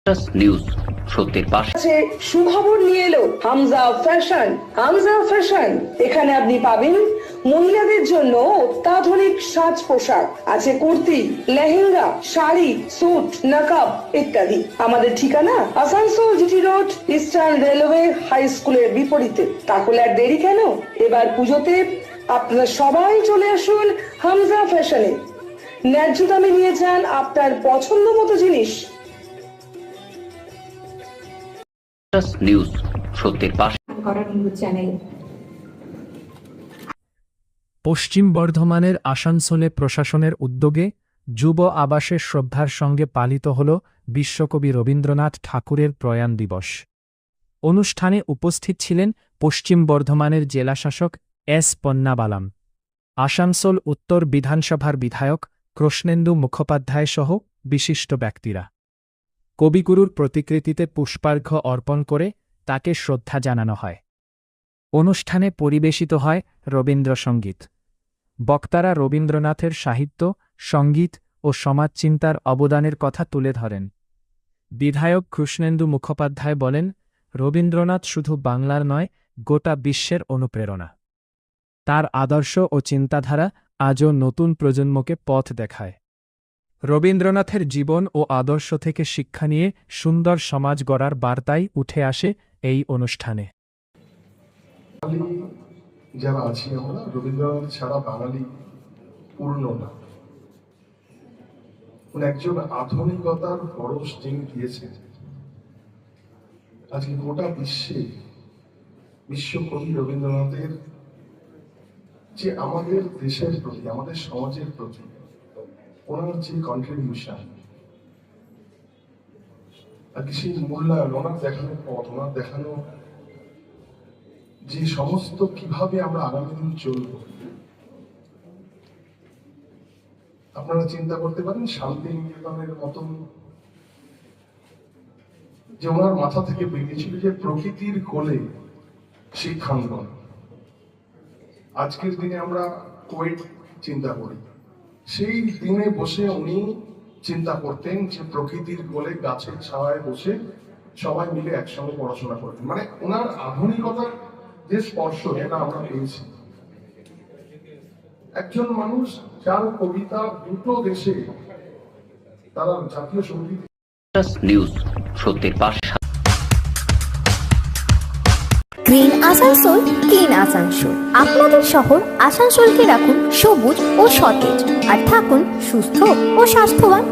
News সত্যের পাশে। সুখবর নিয়ে এলো হামজা ফ্যাশন। হামজা ফ্যাশন, এখানে আপনি পাবেন মহিলাদের জন্য অত্যাধুনিক সাজ পোশাক, আছে কুর্তি, লেহেঙ্গা, শাড়ি, স্যুট, নকাব ইত্যাদি। আমাদের ঠিকানা Asansol GT road, Eastern Railway high স্কুলের বিপরীতে। তাহলে আর দেরি কেন, এবার পুজোতে আপনারা সবাই চলে আসুন হামজা ফ্যাশনে। ন্যায্য দামে নিয়ে যান আপনার পছন্দ মতো জিনিস। নিউজ সত্যের পাশে। পশ্চিম বর্ধমানের আসানসোলে প্রশাসনের উদ্যোগে যুব আবাসে শ্রদ্ধার সঙ্গে পালিত হল বিশ্বকবি রবীন্দ্রনাথ ঠাকুরের প্রয়াণ দিবস। অনুষ্ঠানে উপস্থিত ছিলেন পশ্চিম বর্ধমানের জেলাশাসক এস পন্নাবালাম, আসানসোল উত্তর বিধানসভার বিধায়ক কৃষ্ণেন্দু মুখোপাধ্যায় সহ বিশিষ্ট ব্যক্তিরা। কবিগুরুর প্রতিকৃতিতে পুষ্পার্ঘ্য অর্পণ করে তাকে শ্রদ্ধা জানানো হয়। অনুষ্ঠানে পরিবেশিত হয় রবীন্দ্রসঙ্গীত। বক্তারা রবীন্দ্রনাথের সাহিত্য, সঙ্গীত ও সমাজচিন্তার অবদানের কথা তুলে ধরেন। বিধায়ক কৃষ্ণেন্দু মুখোপাধ্যায় বলেন, রবীন্দ্রনাথ শুধু বাংলার নয়, গোটা বিশ্বের অনুপ্রেরণা। তার আদর্শ ও চিন্তাধারা আজও নতুন প্রজন্মকে পথ দেখায়। রবীন্দ্রনাথের জীবন ও আদর্শ থেকে শিক্ষা নিয়ে সুন্দর সমাজ গড়ার বার্তাই উঠে আসে এই অনুষ্ঠানে। যারা আছি আমরা, রবীন্দ্রনাথ ছাড়া বাঙালি পূর্ণ না। একজন আধুনিকতার পরশ যিনি দিয়েছেন, আজকে গোটা বিশ্বে বিশ্বকবি রবীন্দ্রনাথের যে আমাদের দেশের প্রতি, আমাদের সমাজের প্রতি ওনার যে কন্ট্রিবিউশন, আর কি সেই মূল্যায়ন, ওনার দেখানো পথ, ওনার দেখানো যে সমস্ত কিভাবে আমরা আগামী দিন চলব, আপনারা চিন্তা করতে পারেন শান্তি নিকেতনের মতন যে ওনার মাথা থেকে বেরিয়েছিল যে প্রকৃতির কোলে শিক্ষাঙ্গন। আজকের দিনে আমরা কোয়েট চিন্তা করি, সেই দিনে বসে উনি চিন্তা করতেন যে প্রকৃতির কোলে গাছের ছায়ায় বসে সবাই মিলে একসঙ্গে পড়াশোনা করতেন। মানে ওনার আধুনিকতার যে স্পর্শ, এটা আমরা পেয়েছি। একজন মানুষ যার কবিতা দুটো দেশে তারা জাতীয় সঙ্গীত। নিউজ সত্যের পাশে। Green Asansol, clean Asansol. আপনাদের শহর আসানসোলকে রাখুন সবুজ ও সতেজ, আর থাকুন সুস্থ ও স্বাস্থ্যবান।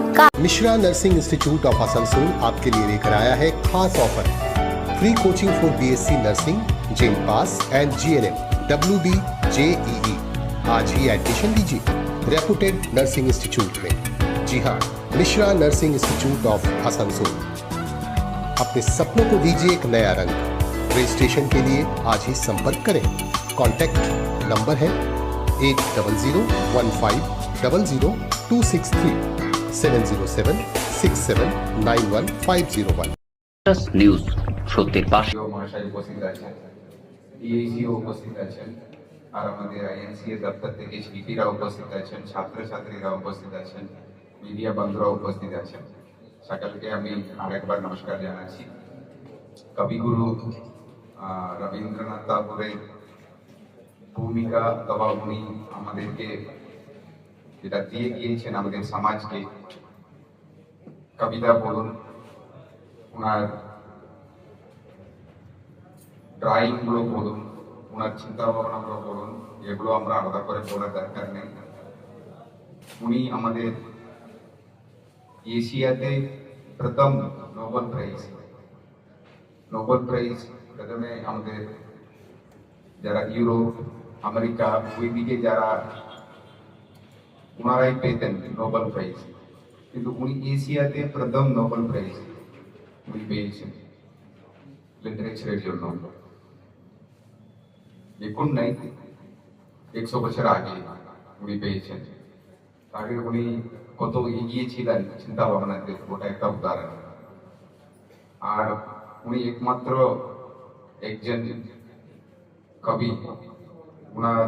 Mishra nursing institute of Asansol आपके लिए लेकर आया है खास offer. Free coaching for BSc nursing, JENPAS and GNM, WB, JEE। आज ही एडमिशन लीजिए रेपुटेड नर्सिंग इंस्टीट्यूट में। जी हाँ, Mishra nursing institute of Asansol. अपने सपनों को दीजिए एक नया रंग। रजिस्ट्रेशन के लिए आज ही संपर्क करें। कॉन्टैक्ट नंबर है 8001500263 7076791 নিউজ সত্যের পাশে। মহাশয় উপস্থিত আছেন, ডিএইচিও উপস্থিত আছেন, আর আমাদের আইএনসিএ দপ্তর থেকে শিল্পীরা উপস্থিত আছেন, ছাত্রছাত্রীরা উপস্থিত আছেন, মিডিয়া বন্ধুরা উপস্থিত আছেন। সকলকে আমি আরেকবার নমস্কার জানাচ্ছি। কবিগুরু রবীন্দ্রনাথ ঠাকুরের ভূমিকা অথবা উনি আমাদেরকে যেটা দিয়ে গিয়েছেন আমাদের সমাজকে, কবিতা বলুন, ওনার ড্রয়িং গুলো বলুন, ওনার চিন্তা ভাবনা গুলো বলুন, এগুলো আমরা আলাদা করে বলার দরকার নেই। উনি আমাদের এশিয়াতে প্রথম নোবেল প্রাইজ প্রথমে আমাদের যারা ইউরোপ, আমেরিকা ওইদিকে যারা ওনারাই পেতেন নোবেল প্রাইজ, কিন্তু উনি এশিয়াতে প্রথম নোবেল প্রাইজ উনি পেয়েছেন লিটারেচারের জন্য। এখন নাই, 100 বছর আগে উনি পেয়েছেন। আগে উনি কত এগিয়ে ছিলেন চিন্তা ভাবনাতে, ওটা একটা উদাহরণ। আর উনি একমাত্র একজন কবি, ওনার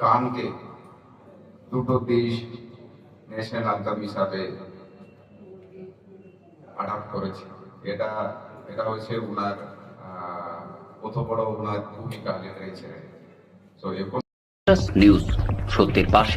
গানকে দুটো দেশ ন্যাশনাল আন্তম হিসাবে অ্যাডাপ্ট করেছি। এটা এটা হচ্ছে ওনার কত বড় ওনার ভূমিকা লিটারেচারে। সো নিউজ সত্যের পাশে।